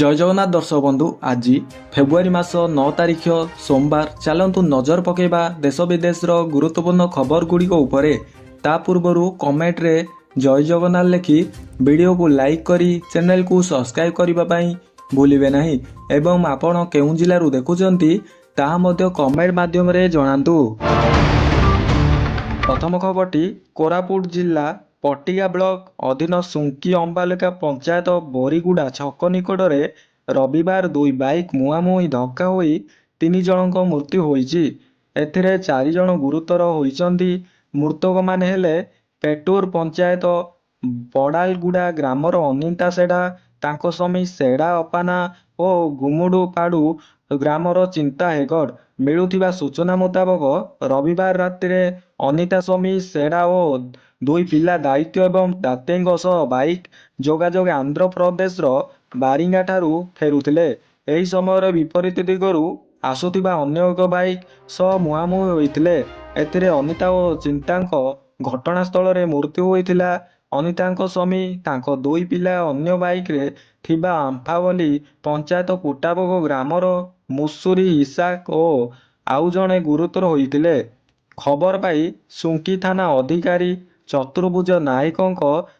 जय जगन्नाथ दर्शक बंधु आज फेब्रुआरी मास 9 तारिख सोमवार चलतु नजर पकेबा देश विदेश गुरुत्वपूर्ण खबर गुड़िक उपरे ता पूर्वर कमेंट रे जय जगन्नाथ लिखि वीडियो को लाइक करी चैनल को सब्सक्राइब करने भूलिबे नहीं एवं आपण केउं जिल्लारू देखुचंती ताहा मध्य कमेंट माध्यम रे जणांतु। प्रथम खबरटी कोरापुट जिला पटिया ब्लॉक अधीन सुंकी अंबालिका पंचायत बोरीगुड़ा छक निकट में रविवार दुई बाइक मुहांमुही धक्का होई 3 जनक मृत्यु होईची। एथिरे 4 जन गुरुतर होईचंती। मृतक माने हेले पेटूर पंचायत बड़ालगुड़ा ग्रामर अनिता सेड़ा तांको स्वामी सेड़ा अपाना और गुमुडू पाड़ू ग्रामर चिंता हेगड़। मिलुथिबा सूचना मुताबक रविवार रातिरे अनिता स्वामी सेड़ा और 2 पिला दायित्व एवं दातेंग सह बाइक जोगाजोग आंध्र प्रदेश बारिंगा ठारू फेरुथिले। एही समय विपरीत दिगरू आसुथिबा अन्य एक बाइक सह मुहांमुही होइथिले। एथिरे अनिता और चिंतांक घटनास्थल रे मृत्यु होइथिला। अनितांक स्वामी तांको 2 पिला अन्य बाइक रे थिबा आंफावली पंचायत कुटाबग ग्रामर मुसुरी इसाक और आउ जणे गुरुतर होइथिले। खबर पाई सुंकी थाना अधिकारी चतुर्भुज नायकों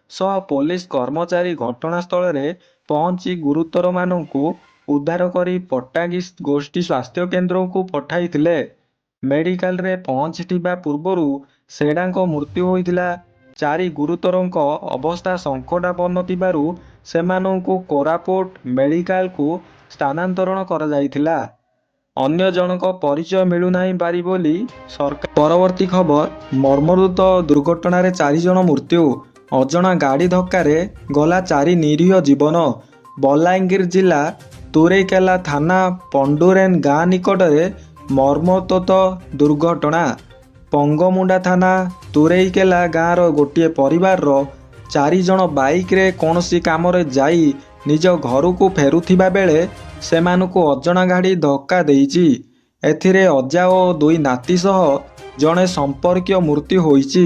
सह पुलिस कर्मचारी घटनास्थल रे पहुंची गुरुतर मानू उद्धार करी पट्टागी गोष्ठी स्वास्थ्य केन्द्र को पठाइथिले। मेडिकल रे पहुंचीथिबा पूर्वरु सेडांको मृत्यु होइथिला। 4 गुरुतरंक अवस्था संकटापन्न थिबारु सेमानंकु कोरापुट मेडिकल को स्थानांतरण करा जाइथिला। अन्य जनक परिचय मिलुनाही पारि बोली सरकार। परवर्ती खबर मर्मरुत दुर्घटना रे 4 जन मृत्यु अजणा गाड़ी धक्का गला 4 निरीह जीवन। बलांगीर जिला तुरेकेला थाना पंडुरेन गाँ निकट में मर्मतोत दुर्घटना। पंगमुंडा थाना तुरेकेला गाँर गोटे परिवार 4 जन बाइक रे कौनसी काम रे जाई निज घर को फेरुथिबा बेले सेमानकु अजणा गाड़ी धक्का देइची। एथिरे अजा और 2 नाती सह जड़े संपर्कीय मृत्यु होईची।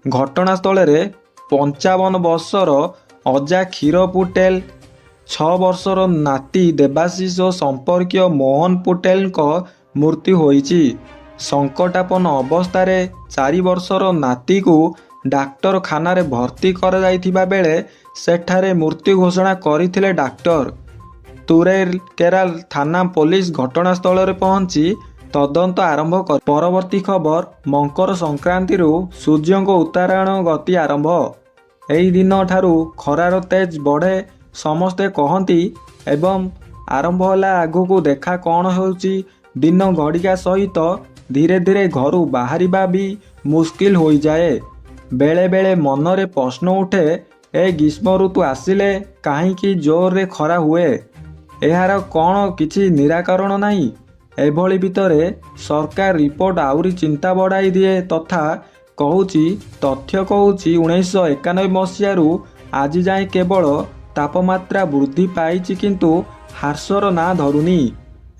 घटनास्थल रे 55 वर्षर अजा क्षीर पुटेल 6 वर्षर नाती देवाशीष और संपर्कीय मोहन पुटेल मृत्यु होईची। संकटापन्न अवस्था रे 4 वर्षर नाती को डाक्टर खाना रे भर्ती कर जाइथिबा बेले सेठारे मृत्यु घोषणा करथिले डाक्टर। तुरेकेला थाना पुलिस घटनास्थल रे पहुंची तदंत आरंभ कर। परवर्ती खबर मकर संक्रांति सूर्य को उत्तरायण गति आरंभ। एही दिन ठारू खरार तेज बढ़े समस्ते कहती एवं आरंभ होला आगु को देखा कौन होउची। दिन घड़िका सहित धीरे धीरे घरू बाहरिबा भी मुश्किल हो जाए। बेले बेले मनरे प्रश्न उठे ए ग्रीष्म ऋतु आसिले काहींकी जोर रे खरा हुए एहार कौन किछि निराकरण नहीं। एभली भितरे सरकार रिपोर्ट आउरी चिंता बढ़ाई दिए तथा कहूची तथ्य कहूची 1991 मसीहारू आज जाए केवल तापमात्रा वृद्धि पाइछि किंतु हार्सर ना धरुनी।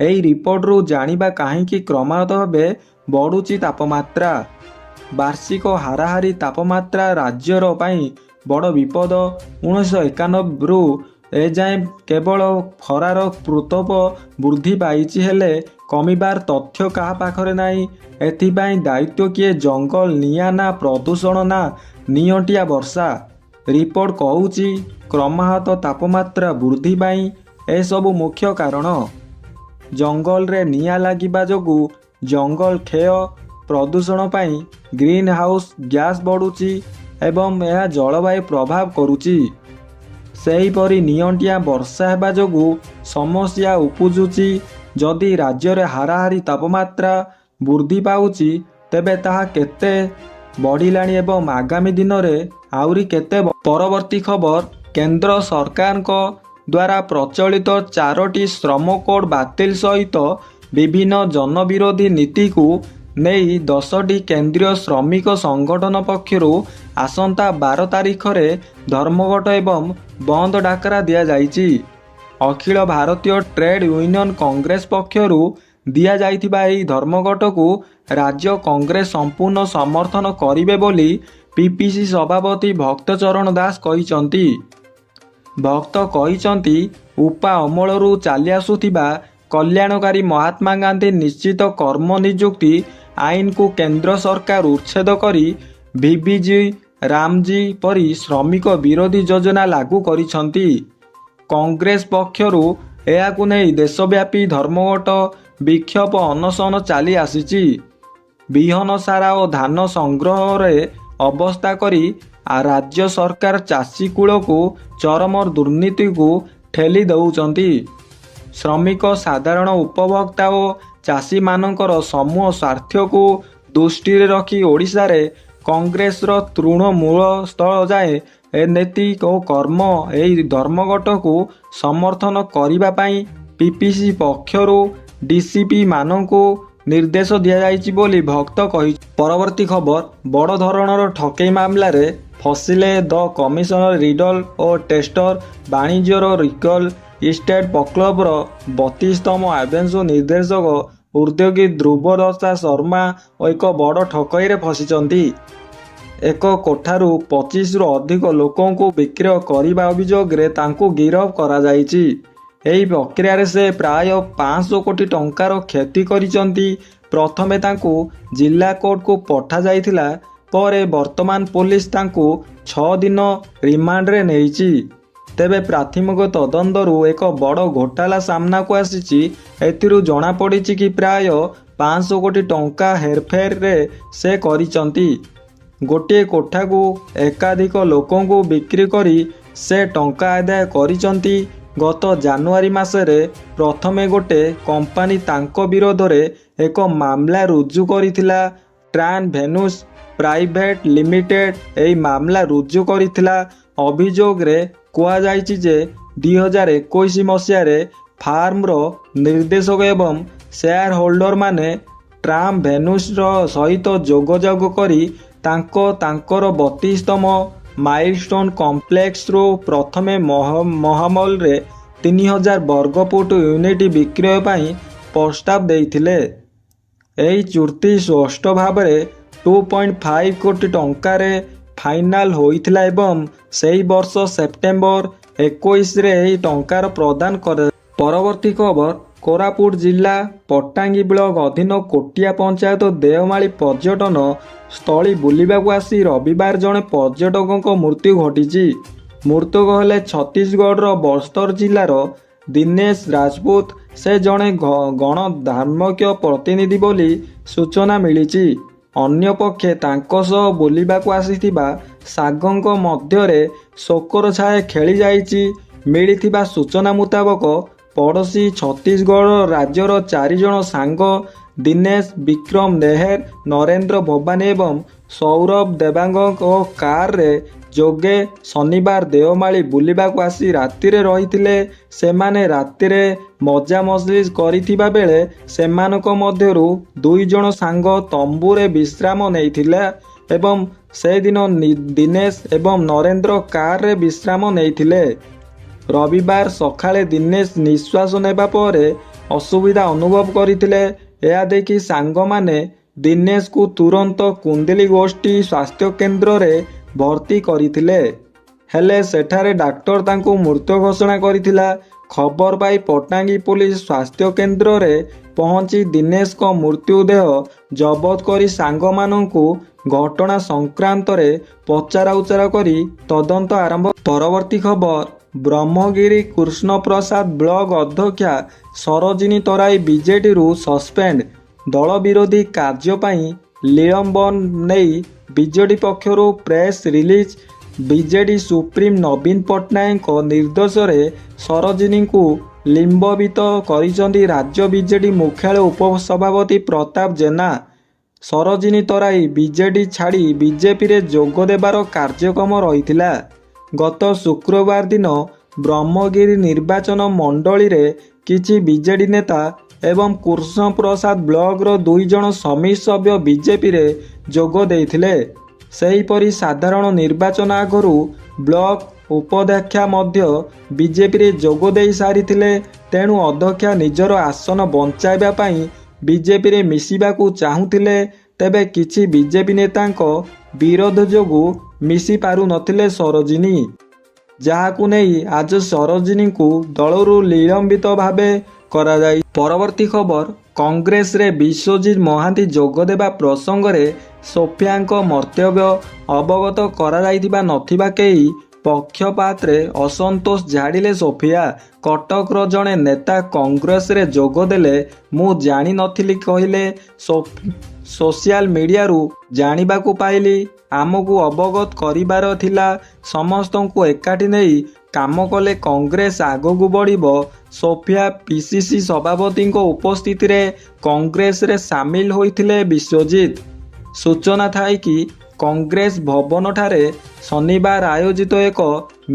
एही रिपोर्ट रु जानिबा काहींकी क्रमागत भावे बढ़ुची तापमात्रा। वार्षिक हाराहारी तापमात्रा राज्यर पाई बड़ विपद। 1991 रु एजाए केवल खरार प्रकोप वृद्धि पाइछि हेले कमिबार तथ्य कहा पाखरे नाही। एथिपाई दायित्व किए जंगल निया ना प्रदूषण ना नियंटिया वर्षा। रिपोर्ट कहूची क्रमागत तापमात्रा वृद्धि पाई ए सबु मुख्य कारण। जंगल रे निया लागिबा जोगु जंगल क्षय प्रदूषण पाई ग्रीन हाउस गैस बढ़ुची एवं यह जलवायु प्रभाव करुची। सेहीपरि नियंटिया वर्षा हेबा जोगु समस्या उपुजुची। जदि राज्य रे हाराहारी तापमात्रा वृद्धि पाउची तेबे ताहा केते बढ़िलाणी एवं आगामी दिन रे आउरी केते। परवर्ती खबर केंद्र सरकार को द्वारा प्रचलित 4टी श्रम कोड बातिल सहित विभिन्न जनविरोधी नीति को नहीं 10टी केंद्रीय श्रमिक संगठन पक्षरु आसंता 12 तारिख रे धर्मघट एवं बंद डाकरा दिया जाइछि। अखिल भारतीय ट्रेड यूनियन कांग्रेस पक्षरु दिया जाइथिबा एही धर्मघट को राज्य कांग्रेस संपूर्ण समर्थन करिवे बोली पीपीसी सभापति भक्तचरण दास कहिसंती। भक्त कहिसंती ଉପା ଅମଳରୁ ଚାଲି ଆସୁଥିବା କଲ୍ୟାଣକାରୀ ମହାତ୍ମା ଗାନ୍ଧୀ ନିଶ୍ଚିତ କର୍ମ ନିଯୁକ୍ତି ଆଇନକୁ କେନ୍ଦ୍ର ସରକାର ଉଚ୍ଛେଦ କରି ଭିବିଜି ରାମଜୀ ପରି ଶ୍ରମିକ ବିରୋଧୀ ଯୋଜନା ଲାଗୁ କରିଛନ୍ତି। କଂଗ୍ରେସ ପକ୍ଷରୁ ଏହାକୁ ନେଇ ଦେଶବ୍ୟାପୀ ଧର୍ମଘଟ ବିକ୍ଷୋଭ ଅନଶନ ଚାଲି ଆସିଛି। ବିହନ ସାରା ଓ ଧାନ ସଂଗ୍ରହରେ ଅବସ୍ଥା କରି ରାଜ୍ୟ ସରକାର ଚାଷୀ କୂଳକୁ ଚରମ ଦୁର୍ନୀତିକୁ ଠେଲି ଦେଉଛନ୍ତି। ଶ୍ରମିକ ସାଧାରଣ ଉପଭୋକ୍ତା ଓ ଚାଷୀମାନଙ୍କର ସମୂହ ସ୍ୱାର୍ଥକୁ ଦୃଷ୍ଟିରେ ରଖି ଓଡ଼ିଶାରେ କଂଗ୍ରେସର ତୃଣମୂଳ ସ୍ଥଳ ଯାଏ ଏ ନୀତି ଓ କର୍ମ ଏହି ଧର୍ମଘଟକୁ ସମର୍ଥନ କରିବା ପାଇଁ ପିପିସି ପକ୍ଷରୁ ଡିସିପି ମାନଙ୍କୁ ନିର୍ଦ୍ଦେଶ ଦିଆଯାଇଛି ବୋଲି ଭକ୍ତ କହିଛି। ପରବର୍ତ୍ତୀ ଖବର, ବଡ଼ ଧରଣର ଠକେଇ ମାମଲାରେ ଫସିଲେ ଦ କମିଶନର ରିଡଲ ଓ ଟେଷ୍ଟର। ବାଣିଜ୍ୟର ରିକଲ ଇଷ୍ଟେଟ୍ ପ୍ରକଳ୍ପର 32ତମ ଆଭେନ୍ୟୁ ନିର୍ଦ୍ଦେଶକ ଉଦ୍ୟୋଗୀ ଧ୍ରୁବ ଦତ୍ତା ଶର୍ମା ଏକ ବଡ଼ ଠକେଇରେ ଫସିଛନ୍ତି। ଏକ କୋଠାରୁ 25ରୁ ଅଧିକ ଲୋକଙ୍କୁ ବିକ୍ରୟ କରିବା ଅଭିଯୋଗରେ ତାଙ୍କୁ ଗିରଫ କରାଯାଇଛି। ଏହି ପ୍ରକ୍ରିୟାରେ ସେ ପ୍ରାୟ 500 କୋଟି ଟଙ୍କାର କ୍ଷତି କରିଛନ୍ତି। ପ୍ରଥମେ ତାଙ୍କୁ ଜିଲ୍ଲା କୋର୍ଟକୁ ପଠାଯାଇଥିଲା, ପରେ ବର୍ତ୍ତମାନ ପୋଲିସ ତାଙ୍କୁ 6 ଦିନ ରିମାଣ୍ଡରେ ନେଇଛି। ତେବେ ପ୍ରାଥମିକ ତଦନ୍ତରୁ ଏକ ବଡ଼ ଘୋଟାଲା ସାମ୍ନାକୁ ଆସିଛି। ଏଥିରୁ ଜଣାପଡ଼ିଛି କି ପ୍ରାୟ 500 କୋଟି ଟଙ୍କା ହେରଫେରରେ ସେ କରିଛନ୍ତି। ଗୋଟିଏ କୋଠାକୁ ଏକାଧିକ ଲୋକଙ୍କୁ ବିକ୍ରି କରି ସେ ଟଙ୍କା ଆଦାୟ କରିଛନ୍ତି। ଗତ ଜାନୁଆରୀ ମାସରେ ପ୍ରଥମେ ଗୋଟେ କମ୍ପାନୀ ତାଙ୍କ ବିରୋଧରେ ଏକ ମାମଲା ରୁଜୁ କରିଥିଲା। ଟ୍ରାନ୍ ଭେନୁସ୍ ପ୍ରାଇଭେଟ୍ ଲିମିଟେଡ୍ ଏହି ମାମଲା ରୁଜୁ କରିଥିଲା। ଅଭିଯୋଗରେ କୁହାଯାଇଛି ଯେ 2021 ମସିହାରେ ଫାର୍ମର ନିର୍ଦ୍ଦେଶକ ଏବଂ ସେୟାର ହୋଲ୍ଡରମାନେ ଟ୍ରାମ୍ ଭେନୁସ୍ର ସହିତ ଯୋଗାଯୋଗ କରି ତାଙ୍କର 32ତମ ମାଇଲଷ୍ଟୋନ୍ କମ୍ପ୍ଲେକ୍ସରୁ ପ୍ରଥମେ ମହାମଲରେ 3000 ବର୍ଗଫୁଟ ୟୁନିଟ୍ ବିକ୍ରୟ ପାଇଁ ପ୍ରସ୍ତାବ ଦେଇଥିଲେ। ଏହି ଚୁକ୍ତି ସ୍ପଷ୍ଟ ଭାବରେ 2.5 କୋଟି ଟଙ୍କାରେ ଫାଇନାଲ ହୋଇଥିଲା ଏବଂ ସେହି ବର୍ଷ ସେପ୍ଟେମ୍ବର 21ରେ ଏହି ଟଙ୍କାର ପ୍ରଦାନ କରାଯାଇଥିଲା। ପରବର୍ତ୍ତୀ ଖବର, କୋରାପୁଟ ଜିଲ୍ଲା ପଟାଙ୍ଗୀ ବ୍ଲକ ଅଧୀନ କୋଟିଆ ପଞ୍ଚାୟତ ଦେଓମାଳି ପର୍ଯ୍ୟଟନ ସ୍ଥଳୀ ବୁଲିବାକୁ ଆସି ରବିବାର ଜଣେ ପର୍ଯ୍ୟଟକଙ୍କ ମୃତ୍ୟୁ ଘଟିଛି। ମୃତକ ହେଲେ ଛତିଶଗଡ଼ର ବସ୍ତର ଜିଲ୍ଲାର ଦିନେଶ ରାଜପୁତ। ସେ ଜଣେ ଗଣଧାର୍ମିକ ପ୍ରତିନିଧି ବୋଲି ସୂଚନା ମିଳିଛି। ଅନ୍ୟପକ୍ଷେ ତାଙ୍କ ସହ ବୁଲିବାକୁ ଆସିଥିବା ସାଙ୍ଗଙ୍କ ମଧ୍ୟରେ ଶୋକର ଛାୟା ଖେଳିଯାଇଛି। ମିଳିଥିବା ସୂଚନା ମୁତାବକ ପଡ଼ୋଶୀ ଛତିଶଗଡ଼ ରାଜ୍ୟର 4 ଜଣ ସାଙ୍ଗ ଦିନେଶ, ବିକ୍ରମ ନେହେର, ନରେନ୍ଦ୍ର ଭବାନୀ ଏବଂ ସୌରଭ ଦେବାଙ୍ଗଙ୍କ କାରରେ ଯୋଗେ ଶନିବାର ଦେଓମାଳି ବୁଲିବାକୁ ଆସି ରାତିରେ ରହିଥିଲେ। ସେମାନେ ରାତିରେ ମଜାମସ୍ଲିସ୍ କରିଥିବା ବେଳେ ସେମାନଙ୍କ ମଧ୍ୟରୁ 2 ଜଣ ସାଙ୍ଗ ତମ୍ବୁରେ ବିଶ୍ରାମ ନେଇଥିଲେ ଏବଂ ସେଦିନ ଦିନେଶ ଏବଂ ନରେନ୍ଦ୍ର କାରରେ ବିଶ୍ରାମ ନେଇଥିଲେ। ରବିବାର ସକାଳେ ଦିନେଶ ନିଶ୍ୱାସ ନେବା ପରେ ଅସୁବିଧା ଅନୁଭବ କରିଥିଲେ। ଏହା ଦେଖି ସାଙ୍ଗମାନେ ଦିନେଶକୁ ତୁରନ୍ତ କୁନ୍ଦଲି ଗୋଷ୍ଠୀ ସ୍ୱାସ୍ଥ୍ୟକେନ୍ଦ୍ରରେ ଭର୍ତ୍ତି କରିଥିଲେ, ହେଲେ ସେଠାରେ ଡାକ୍ତର ତାଙ୍କୁ ମୃତ ଘୋଷଣା କରିଥିଲା। ଖବର ପାଇ ପଟାଙ୍ଗୀ ପୁଲିସ ସ୍ୱାସ୍ଥ୍ୟକେନ୍ଦ୍ରରେ ପହଞ୍ଚି ଦିନେଶଙ୍କ ମୃତଦେହ ଜବତ କରି ସାଙ୍ଗମାନଙ୍କୁ ଘଟଣା ସଂକ୍ରାନ୍ତରେ ପଚରାଉଚରା କରି ତଦନ୍ତ ଆରମ୍ଭ। ପରବର୍ତ୍ତୀ ଖବର, ବ୍ରହ୍ମଗିରି କୃଷ୍ଣପ୍ରସାଦ ବ୍ଲକ ଅଧ୍ୟକ୍ଷା ସରୋଜିନୀ ତରାଇ ବିଜେଡିରୁ ସସ୍ପେଣ୍ଡ। ଦଳ ବିରୋଧୀ କାର୍ଯ୍ୟ ପାଇଁ ନିଲମ୍ବନ ନେଇ ବିଜେଡି ପକ୍ଷରୁ ପ୍ରେସ୍ ରିଲିଜ। ବିଜେଡି ସୁପ୍ରିମ ନବୀନ ପଟ୍ଟନାୟକଙ୍କ ନିର୍ଦ୍ଦେଶରେ ସରୋଜିନୀଙ୍କୁ ନିଲମ୍ବିତ କରିଛନ୍ତି ରାଜ୍ୟ ବିଜେଡି ମୁଖ୍ୟାଳୟ ଉପସଭାପତି ପ୍ରତାପ ଜେନା। ସରୋଜିନୀ ତରାଇ ବିଜେଡି ଛାଡ଼ି ବିଜେପିରେ ଯୋଗ ଦେବାର କାର୍ଯ୍ୟକ୍ରମ ରହିଥିଲା। ଗତ ଶୁକ୍ରବାର ଦିନ ବ୍ରହ୍ମଗିରି ନିର୍ବାଚନ ମଣ୍ଡଳୀରେ କିଛି ବିଜେଡି ନେତା ଏବଂ କୃଷ୍ଣପ୍ରସାଦ ବ୍ଲକର 2 ଜଣ ସମିତି ସଭ୍ୟ ବିଜେପିରେ ଯୋଗ ଦେଇଥିଲେ। ସେହିପରି ସାଧାରଣ ନିର୍ବାଚନ ଆଗରୁ ବ୍ଲକ ଉପାଧ୍ୟକ୍ଷା ମଧ୍ୟ ବିଜେପିରେ ଯୋଗ ଦେଇ ସାରିଥିଲେ। ତେଣୁ ଅଧ୍ୟକ୍ଷା ନିଜର ଆସନ ବଞ୍ଚାଇବା ପାଇଁ ବିଜେପିରେ ମିଶିବାକୁ ଚାହୁଁଥିଲେ। ତେବେ କିଛି ବିଜେପି ନେତାଙ୍କ ବିରୋଧ ଯୋଗୁଁ ମିଶି ପାରୁନଥିଲେ ସରୋଜିନୀ। ଯାହାକୁ ନେଇ ଆଜି ସରୋଜିନୀଙ୍କୁ ଦଳରୁ ନିଲମ୍ବିତ ଭାବେ କରାଯାଇ। ପରବର୍ତ୍ତୀ ଖବର, କଂଗ୍ରେସରେ ବିଶ୍ୱଜିତ ମହାନ୍ତି ଯୋଗଦେବା ପ୍ରସଙ୍ଗରେ ସୋଫିଆଙ୍କ ମନ୍ତବ୍ୟ ଅବଗତ କରାଯାଇଥିବା ନଥିବା କେହି ପକ୍ଷପାତରେ ଅସନ୍ତୋଷ ଝାଡ଼ିଲେ ସୋଫିଆ। କଟକର ଜଣେ ନେତା କଂଗ୍ରେସରେ ଯୋଗଦେଲେ ମୁଁ ଜାଣିନଥିଲି କହିଲେ। ସୋସିଆଲ ମିଡ଼ିଆରୁ ଜାଣିବାକୁ ପାଇଲି। ଆମକୁ ଅବଗତ କରିବାର ଥିଲା। ସମସ୍ତଙ୍କୁ ଏକାଠି ନେଇ କାମ କଲେ କଂଗ୍ରେସ ଆଗକୁ ବଢ଼ିବ। ସୋଫିଆ ପିସିସି ସଭାପତିଙ୍କ ଉପସ୍ଥିତିରେ କଂଗ୍ରେସରେ ସାମିଲ ହୋଇଥିଲେ ବିଶ୍ୱଜିତ। ସୂଚନା ଥାଏ କି କଂଗ୍ରେସ ଭବନଠାରେ ଶନିବାର ଆୟୋଜିତ ଏକ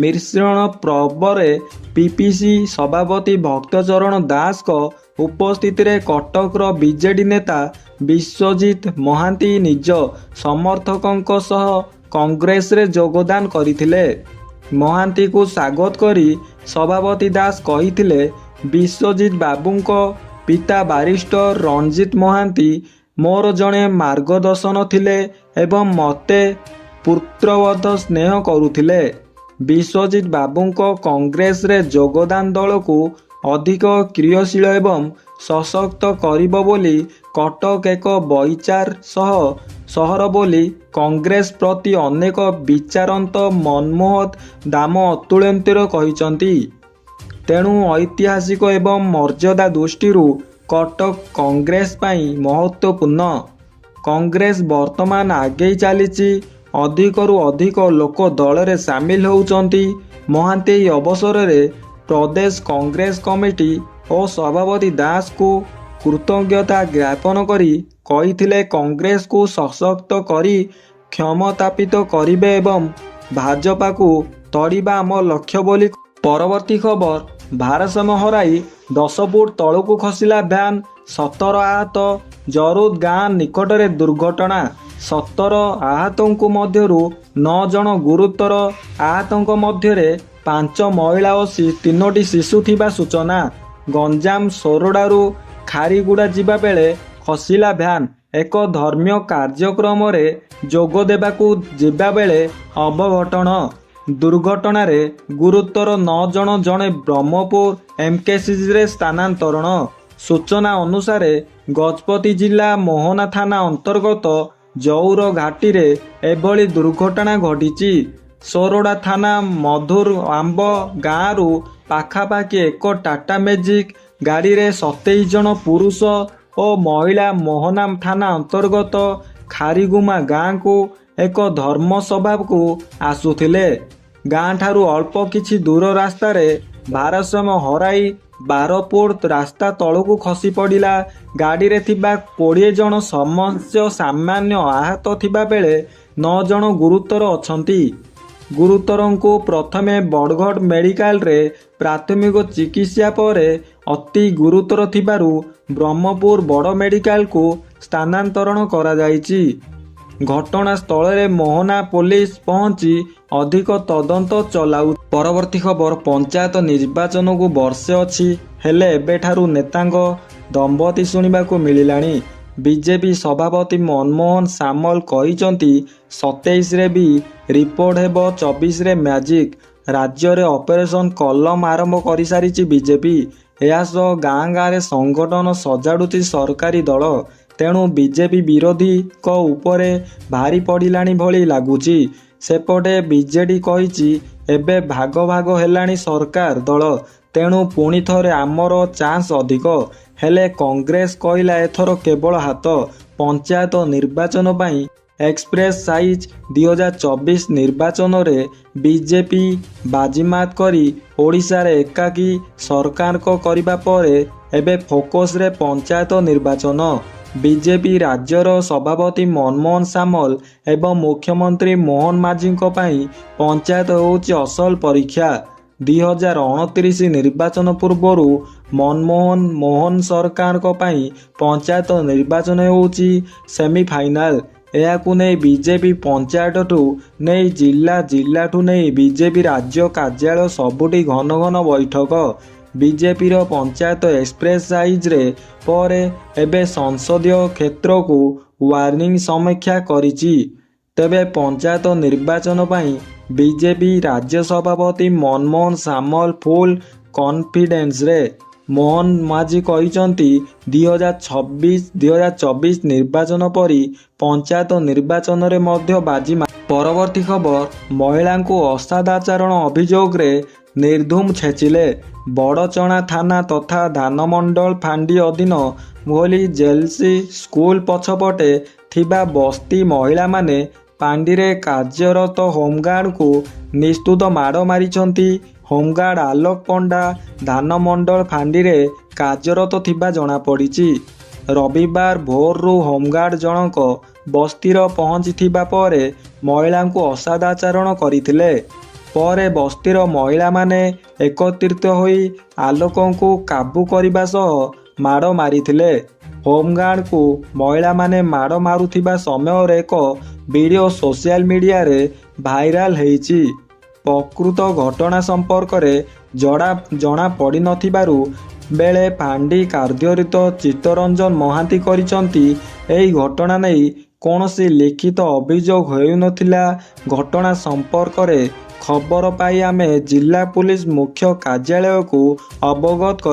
ମିଶ୍ରଣ ପର୍ବରେ ପିସିସି ସଭାପତି ଭକ୍ତଚରଣ ଦାସଙ୍କ ଉପସ୍ଥିତିରେ କଟକର ବିଜେଡି ନେତା ବିଶ୍ୱଜିତ ମହାନ୍ତି ନିଜ ସମର୍ଥକଙ୍କ ସହ କଂଗ୍ରେସରେ ଯୋଗଦାନ କରିଥିଲେ। ମହାନ୍ତିଙ୍କୁ ସ୍ୱାଗତ କରି ସଭାପତି ଦାସ କହିଥିଲେ, ବିଶ୍ୱଜିତ ବାବୁଙ୍କ ପିତା ବାରିଷ୍ଟର ରଣଜିତ ମହାନ୍ତି ମୋର ଜଣେ ମାର୍ଗଦର୍ଶନ ଥିଲେ ଏବଂ ମୋତେ ପୁତ୍ରବଧ ସ୍ନେହ କରୁଥିଲେ। ବିଶ୍ୱଜିତ ବାବୁଙ୍କ କଂଗ୍ରେସରେ ଯୋଗଦାନ ଦଳକୁ ଅଧିକ କ୍ରିୟାଶୀଳ ଏବଂ ସଶକ୍ତ କରିବ ବୋଲି କଟକ ଏକ ବୈଚାର ସହର ବୋଲି କଂଗ୍ରେସ ପ୍ରତି ଅନେକ ବିଚାରନ୍ତ ମନମୋହନ ଦାମ ଅତୁଳନୀୟ କହିଛନ୍ତି। ତେଣୁ ଐତିହାସିକ ଏବଂ ମର୍ଯ୍ୟାଦା ଦୃଷ୍ଟିରୁ କଟକ କଂଗ୍ରେସ ପାଇଁ ମହତ୍ତ୍ୱପୂର୍ଣ୍ଣ। କଂଗ୍ରେସ ବର୍ତ୍ତମାନ ଆଗେଇ ଚାଲିଛି। ଅଧିକରୁ ଅଧିକ ଲୋକ ଦଳରେ ସାମିଲ ହେଉଛନ୍ତି। ମହାନ୍ତି ଏହି ଅବସରରେ ପ୍ରଦେଶ କଂଗ୍ରେସ କମିଟି ଓ ସଭାପତି ଦାସଙ୍କୁ କୃତଜ୍ଞତା ଜ୍ଞାପନ କରି କହିଥିଲେ କଂଗ୍ରେସକୁ ସଶକ୍ତ କରି କ୍ଷମତାପିତ କରିବେ ଏବଂ ଭାଜପାକୁ ତଡ଼ିବା ଆମ ଲକ୍ଷ୍ୟ ବୋଲି। ପରବର୍ତ୍ତୀ ଖବର, ଭାରସାମ୍ୟ ହରାଇ 10 ଫୁଟ ତଳକୁ ଖସିଲା ଭ୍ୟାନ୍, 17 ଆହତ। ଜରୁଦ ଗାଁ ନିକଟରେ ଦୁର୍ଘଟଣା। 17 ଆହତଙ୍କ ମଧ୍ୟରୁ 9 ଜଣ ଗୁରୁତର। ଆହତଙ୍କ ମଧ୍ୟରେ 5 ମହିଳା ଓ 3ଟି ଶିଶୁ ଥିବା ସୂଚନା। ଗଞ୍ଜାମ ସୋରଡ଼ାରୁ ଖାରିଗୁଡ଼ା ଯିବା ବେଳେ ଖସିଲା ଭ୍ୟାନ୍। ଏକ ଧର୍ମୀୟ କାର୍ଯ୍ୟକ୍ରମରେ ଯୋଗ ଦେବାକୁ ଯିବାବେଳେ ଅଘଟଣ। ଦୁର୍ଘଟଣାରେ ଗୁରୁତର 9 ଜଣ, ଜଣେ ବ୍ରହ୍ମପୁର ଏମକେସିଜିରେ ସ୍ଥାନାନ୍ତରଣ। ସୂଚନା ଅନୁସାରେ ଗଜପତି ଜିଲ୍ଲା ମୋହନା ଥାନା ଅନ୍ତର୍ଗତ ଜଉର ଘାଟିରେ ଏଭଳି ଦୁର୍ଘଟଣା ଘଟିଛି। ସୋରଡ଼ା ଥାନା ମଧୁର ଆମ୍ବ ଗାଁରୁ ପାଖାପାଖି ଏକ ଟାଟା ମ୍ୟାଜିକ୍ ଗାଡ଼ିରେ 27 ଜଣ ପୁରୁଷ ଓ ମହିଳା ମୋହନା ଥାନା ଅନ୍ତର୍ଗତ ଖାରିଗୁମା ଗାଁକୁ ଏକ ଧର୍ମସଭାକୁ ଆସୁଥିଲେ। ଗାଁଠାରୁ ଅଳ୍ପ କିଛି ଦୂର ରାସ୍ତାରେ ଭାରସାମ୍ୟ ହରାଇ 12 ଫୁଟ ରାସ୍ତା ତଳକୁ ଖସି ପଡ଼ିଲା। ଗାଡ଼ିରେ ଥିବା 20 ଜଣ ସମସ୍ତ ସାମାନ୍ୟ ଆହତ ଥିବା ବେଳେ 9 ଜଣ ଗୁରୁତର ଅଛନ୍ତି। ଗୁରୁତରଙ୍କୁ ପ୍ରଥମେ ବଡ଼ଗଡ଼ ମେଡିକାଲରେ ପ୍ରାଥମିକ ଚିକିତ୍ସା ପରେ ଅତି ଗୁରୁତର ଥିବାରୁ ବ୍ରହ୍ମପୁର ବଡ଼ ମେଡିକାଲକୁ ସ୍ଥାନାନ୍ତରଣ କରାଯାଇଛି। ଘଟଣାସ୍ଥଳରେ ମୋହନା ପୋଲିସ ପହଞ୍ଚି ଅଧିକ ତଦନ୍ତ ଚଳାଉ। ପରବର୍ତ୍ତୀ ଖବର, ପଞ୍ଚାୟତ ନିର୍ବାଚନକୁ ବର୍ଷେ ଅଛି, ହେଲେ ଏବେଠାରୁ ନେତାଙ୍କ ଦମ୍ଭତି ଶୁଣିବାକୁ ମିଳିଲାଣି। ବିଜେପି ସଭାପତି ମନମୋହନ ସାମଲ କହିଛନ୍ତି 27ରେ ବି ରିପୋର୍ଟ ହେବ, 24ରେ ମ୍ୟାଜିକ୍। ରାଜ୍ୟରେ ଅପରେସନ କଲମ ଆରମ୍ଭ କରିସାରିଛି ବିଜେପି। ଏହାସହ ଗାଁ ଗାଁରେ ସଂଗଠନ ସଜାଡୁଛି ସରକାରୀ ଦଳ। ତେଣୁ ବିଜେପି ବିରୋଧୀଙ୍କ ଉପରେ ଭାରି ପଡ଼ିଲାଣି ଭଳି ଲାଗୁଛି। ସେପଟେ ବିଜେଡି କହିଛି ଏବେ ଭାଗ ଭାଗ ହେଲାଣି ସରକାର ଦଳ, ତେଣୁ ପୁଣି ଥରେ ଆମର ଚାନ୍ସ ଅଧିକ। ହେଲେ କଂଗ୍ରେସ କହିଲା ଏଥର କେବଳ ହାତ। ପଞ୍ଚାୟତ ନିର୍ବାଚନ ପାଇଁ ଏକ୍ସପ୍ରେସ ସାଇଜ। 2024 ନିର୍ବାଚନରେ ବିଜେପି ବାଜିମାତ କରି ଓଡ଼ିଶାରେ ଏକାକୀ ସରକାର କରିବା ପରେ ଏବେ ଫୋକସରେ ପଞ୍ଚାୟତ ନିର୍ବାଚନ। ବିଜେପି ରାଜ୍ୟର ସଭାପତି ମନମୋହନ ସାମଲ ଏବଂ ମୁଖ୍ୟମନ୍ତ୍ରୀ ମୋହନ ମାଝୀଙ୍କ ପାଇଁ ପଞ୍ଚାୟତ ହେଉଛି ଅସଲ ପରୀକ୍ଷା। 2029 ନିର୍ବାଚନ ପୂର୍ବରୁ ମୋହନ ସରକାରଙ୍କ ପାଇଁ ପଞ୍ଚାୟତ ନିର୍ବାଚନ ହେଉଛି ସେମିଫାଇନାଲ। ଏହାକୁ ନେଇ ବିଜେପି ପଞ୍ଚାୟତଠୁ ନେଇ ଜିଲ୍ଲାଠୁ ନେଇ ବିଜେପି ରାଜ୍ୟ କାର୍ଯ୍ୟାଳୟ ସବୁଠି ଘନ ଘନ ବୈଠକ। ବିଜେପିର ପଞ୍ଚାୟତ ଏକ୍ସପ୍ରେସ ସାଇଜରେ ପରେ ଏବେ ସଂସଦୀୟ କ୍ଷେତ୍ରକୁ ୱାର୍ନିଂ ସମୀକ୍ଷା କରିଛି। ତେବେ ପଞ୍ଚାୟତ ନିର୍ବାଚନ ପାଇଁ ବିଜେପି ରାଜ୍ୟ ସଭାପତି ମନମୋହନ ସାମଲ ଫୁଲ୍ କନଫିଡେନ୍ସରେ ମୋହନ ମାଝୀ କହିଛନ୍ତି 2024 ନିର୍ବାଚନ ପରି ପଞ୍ଚାୟତ ନିର୍ବାଚନରେ ମଧ୍ୟ ବାଜି ପରବର୍ତ୍ତୀ ଖବର ମହିଳାଙ୍କୁ ଅସଦାଚରଣ ଅଭିଯୋଗରେ ନିର୍ଧୁମ ଛେଚିଲେ ବଡ଼ଚଣା ଥାନା ତଥା ଧାନମଣ୍ଡଳ ଫାଣ୍ଡି ଅଧୀନ ଭୋଲି ଜେଏଲସି ସ୍କୁଲ ପଛପଟେ ଥିବା ବସ୍ତି ମହିଳାମାନେ ପାଣ୍ଡିରେ କାର୍ଯ୍ୟରତ ହୋମଗାର୍ଡଙ୍କୁ ନିସ୍ତୁତ ମାଡ଼ ମାରିଛନ୍ତି। ହୋମଗାର୍ଡ ଆଲୋକ ପଣ୍ଡା ଧାନମଣ୍ଡଳ ଫାଣ୍ଡିରେ କାର୍ଯ୍ୟରତ ଥିବା ଜଣାପଡ଼ିଛି। ରବିବାର ଭୋରରୁ ହୋମଗାର୍ଡ ଜଣକ ବସ୍ତିର ପହଞ୍ଚିଥିବା ପରେ ମହିଳାଙ୍କୁ ଅସଦାଚରଣ କରିଥିଲେ। ପରେ ବସ୍ତିର ମହିଳାମାନେ ଏକତ୍ରିତ ହୋଇ ଆଲୋକଙ୍କୁ କାବୁ କରିବା ସହ ମାଡ଼ ମାରିଥିଲେ। ହୋମଗାର୍ଡଙ୍କୁ ମହିଳାମାନେ ମାଡ଼ ମାରୁଥିବା ସମୟର ଏକ ଭିଡ଼ିଓ ସୋସିଆଲ ମିଡ଼ିଆରେ ଭାଇରାଲ ହେଇଛି। ପ୍ରକୃତ ଘଟଣା ସମ୍ପର୍କରେ ଜଣା ପଡ଼ିନଥିବାରୁ ବେଳେ ଫାଣ୍ଡି କାର୍ଯ୍ୟରତ ଚିତ୍ତରଞ୍ଜନ ମହାନ୍ତି କହିଛନ୍ତି ଏହି ଘଟଣା ନେଇ କୌଣସି ଲିଖିତ ଅଭିଯୋଗ ହେଉନଥିଲା। ଘଟଣା ସମ୍ପର୍କରେ ଖବର ପାଇ ଆମେ ଜିଲ୍ଲା ପୁଲିସ ମୁଖ୍ୟ କାର୍ଯ୍ୟାଳୟକୁ ଅବଗତ କରି